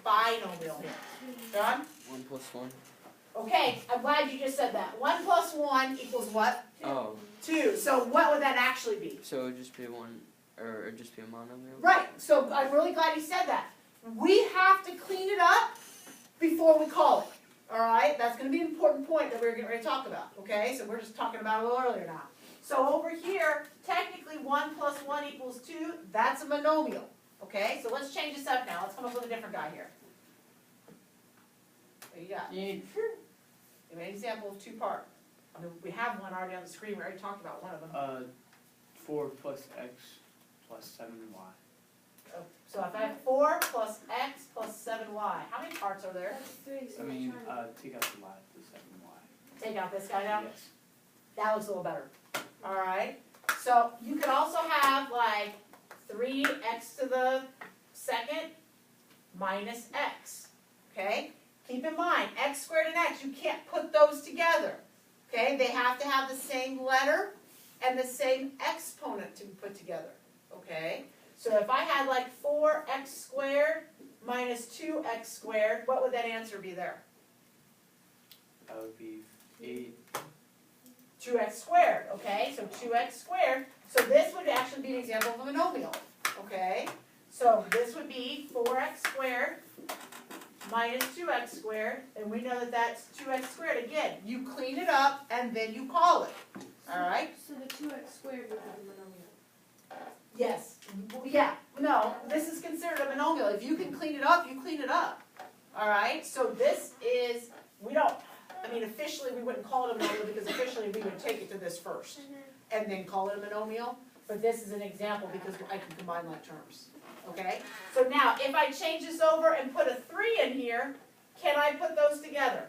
binomial here. Done? 1 plus 1. Okay, I'm glad you just said that. 1 plus 1 equals what? Oh, 2. So what would that actually be? so it would just be one, or it'd just be a monomial? Right, so I'm really glad you said that. We have to clean it up before we call it. Alright, that's going to be an important point that we're getting ready to talk about. Okay, so we're just talking about it a little earlier now. So over here, technically 1 plus 1 equals 2, that's a monomial. Okay, so let's change this up now. Let's come up with a different guy here. What do you got? Give me an example of two-part. I mean, we have one already on the screen. We already talked about one of them. 4 plus x plus 7y. Oh, so if I have 4 plus x plus 7y, how many parts are there? That's 3, so I we're mean, trying take out the y, the 7y. Take out this guy now. Yes. That looks a little better. Alright, so you could also have like 3x to the second minus x. Okay? Keep in mind, x squared and x, you can't put those together. Okay? They have to have the same letter and the same exponent to be put together. Okay? So if I had like 4x squared minus 2x squared, what would that answer be there? That would be 8. 2x squared, okay? So 2x squared. So this would actually be an example of a monomial, okay? So this would be 4x squared minus 2x squared, and we know that that's 2x squared. Again, you clean it up and then you call it, all right? So the 2x squared would be the monomial. Yes, yeah, no, this is considered a monomial. If you can clean it up, you clean it up, all right? So this is, we don't, I mean, officially we wouldn't call it a monomial because officially we would take it to this first and then call it a monomial, but this is an example because I can combine like terms, okay? So now, if I change this over and put a 3 in here, can I put those together?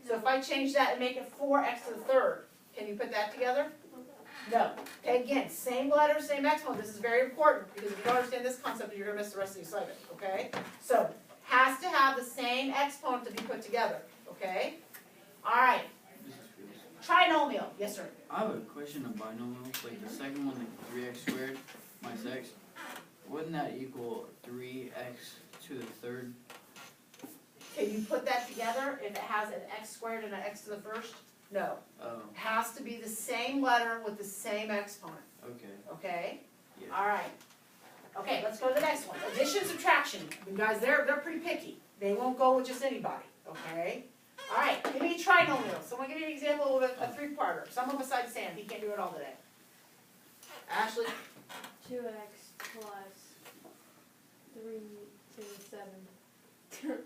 So if I change that and make it 4x to the third, can you put that together? No. Okay, again, same letter, same exponent. This is very important because if you don't understand this concept, you're going to miss the rest of the assignment, okay? So, has to have the same exponent to be put together, okay? All right. Trinomial. Yes, sir. I have a question of binomials, like the second one, like 3x squared minus x. Wouldn't that equal 3x to the third? Can you put that together if it has an x squared and an x to the first? No. Oh, It has to be the same letter with the same exponent, okay. okay? Yeah. All right. Okay, let's go to the next one. Addition, subtraction. You guys, they're pretty picky. They won't go with just anybody, okay? All right, give me a trinomial. Someone give me an example of a three-parter. Someone besides Sam. He can't do it all today. Ashley? 2x plus 3 to the 7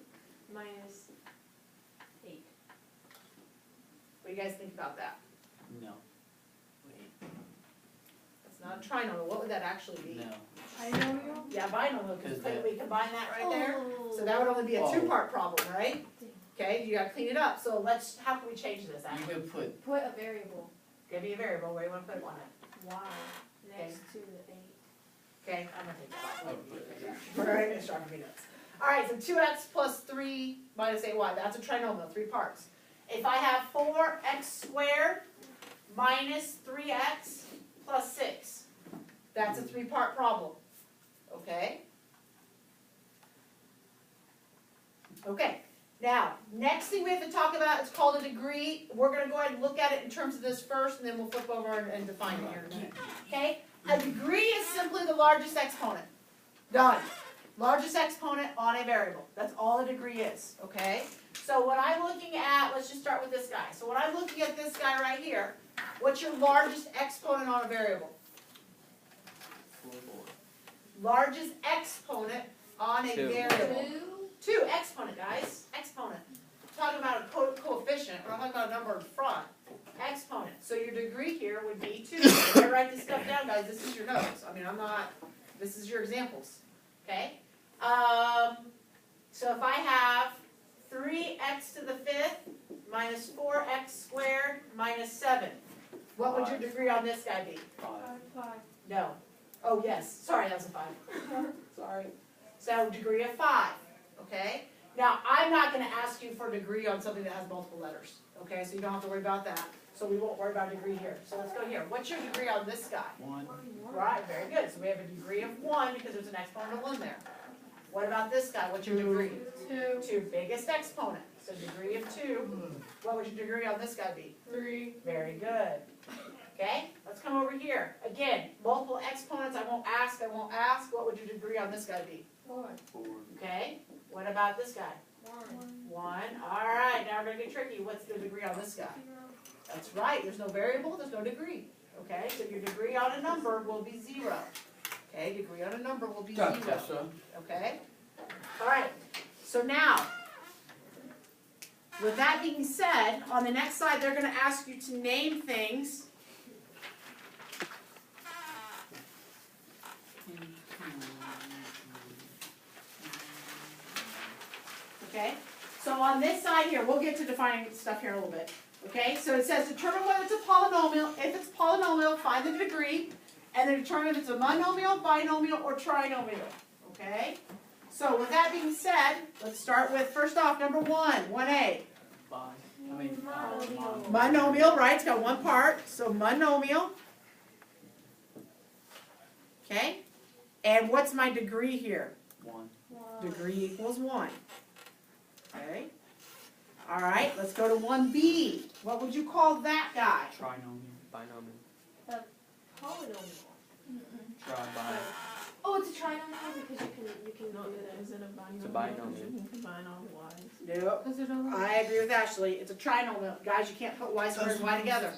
minus 8. What do you guys think about that? No. Wait. That's not a trinomial. What would that actually be? No. Binomial? Yeah, binomial, because Because we combine that right there. Oh. So that would only be a Oh. two-part problem, right? Okay, you gotta clean it up. So how can we change this, You Ashley? could put, Put a variable, Give me a variable. Where do you want to put one in? y, next to the 8. Okay, I'm gonna take that oh, off. Right, it's sharp notes. All right, so 2x plus 3 minus 8y. That's a trinomial, 3 parts. If I have 4x squared minus 3x plus 6, that's a 3-part problem. Okay? Okay, now, next thing we have to talk about is called a degree. We're going to go ahead and look at it in terms of this first, and then we'll flip over and define it here in a minute. Okay? A degree is simply the largest exponent. Done. Largest exponent on a variable. That's all a degree is. Okay? So what I'm looking at, let's just start with this guy. So when I'm looking at this guy right here, what's your largest exponent on a variable? 4. Largest exponent on a 2. variable. 2? 2, exponent, guys. Exponent. We're talking about a coefficient. We're not talking about a number in front. Exponent. So your degree here would be 2. If I write this stuff down, guys, this is your notes. I mean, this is your examples. Okay? So if I have 3x to the 5th minus 4x squared minus 7, what would your degree on this guy be? 5. 5. No. Oh, yes. Sorry, that was a 5. Sorry. So degree of 5. Okay? Now, I'm not going to ask you for a degree on something that has multiple letters. Okay? So you don't have to worry about that. So we won't worry about degree here. So let's go here. What's your degree on this guy? 1. Right, very good. So we have a degree of 1 because there's an exponent of 1 there. What about this guy? What's your degree? 2, 2, biggest exponent. So degree of 2. What would your degree on this guy be? 3, Very good. Okay, let's come over here. Again, multiple exponents, I won't ask. What would your degree on this guy be? 4, 4. Okay, what about this guy? 1. All right, now we're gonna get tricky. What's the degree on this guy? That's right, there's no variable, there's no degree. Okay, so your degree on a number will be 0. Okay, degree on a number will be 0. Gotcha. Okay? All right, so now, with that being said, on the next slide, they're gonna ask you to name things. Okay, so on this side here, we'll get to defining stuff here in a little bit. Okay, so it says determine whether it's a polynomial. If it's polynomial, find the degree, and then determine if it's a monomial, binomial, or trinomial. Okay, so with that being said, let's start with, first off, number 1, 1A. Monomial. Monomial, right, it's got one part, so monomial. Okay, and what's my degree here? 1. Degree equals 1. Okay. All right, let's go to 1B. What would you call that guy? Trinomial. Binomial. Polynomial. Tri-bi. Oh, it's a trinomial because you can do that. Is it a binomial? It's a binomial. Because you can combine all the y's. Nope. Because it only. I agree with Ashley. It's a trinomial. Guys, you can't put y squared and y together.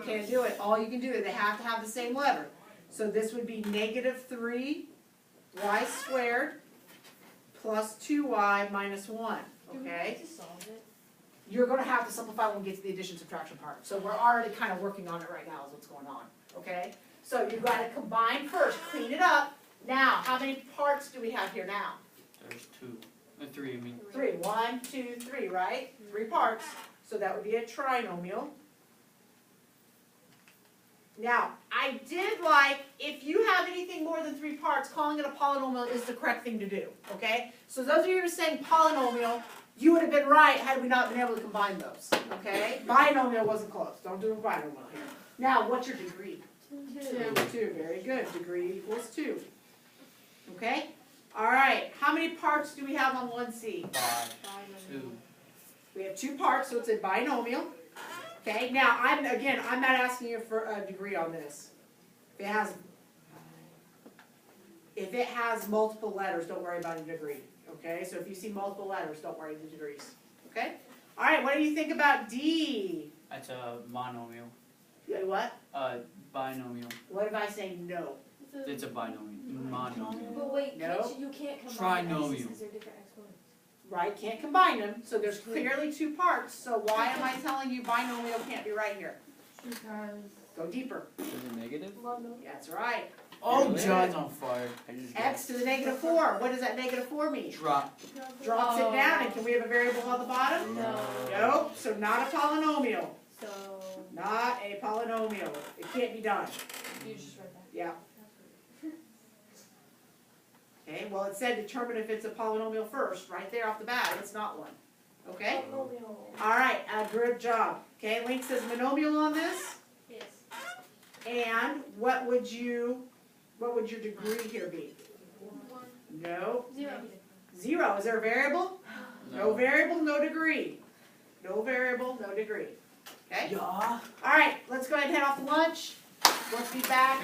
Can't do it. All you can do is they have to have the same letter. So this would be -3 y squared plus 2y minus 1. Okay? To solve it. You're going to have to simplify when we get to the addition subtraction part. So we're already kind of working on it right now is what's going on. Okay? So you've got to combine first, clean it up. Now, how many parts do we have here now? There's 2. 3, I mean. 3. 1, 2, 3, right? 3 parts. So that would be a trinomial. Now, I did like, if you have anything more than 3 parts, calling it a polynomial is the correct thing to do. Okay? So those of you who are saying polynomial, you would have been right had we not been able to combine those. Okay? Binomial wasn't close. Don't do a binomial here. Now, what's your degree? 2. Very good. Degree equals 2. Okay? All right. How many parts do we have on 1C? 5. 2. We have 2 parts, so it's a binomial. Okay? Now, I'm not asking you for a degree on this. If it has multiple letters, don't worry about a degree. Okay? So if you see multiple letters, don't worry about the degrees. Okay? All right. What do you think about D? That's a monomial. What? Binomial. What if I say no? It's a binomial. Monomial. But wait, No. you can't combine Trinomial. x's because they're different exponents. Right? Can't combine them. So there's clearly 2 parts. So why am I telling you binomial can't be right here? Because. Go deeper. Is it negative? That's right. Oh, Really? John's on fire. I just X to the -4. What does that -4 mean? Drop. Drops it down, and can we have a variable on the bottom? No. Nope, so not a polynomial. So Not a polynomial. It can't be done. you just write that. Yeah. Okay, well, it said determine if it's a polynomial first, right there off the bat. It's not one. Okay? Polynomial. All right, good job. Okay, Link says monomial on this. Yes. And what would your degree here be? 1. No. 0. 0. Is there a variable? No variable, no degree. No variable, no degree. Okay? Yeah. All right, let's go ahead and head off to lunch. Let's be back.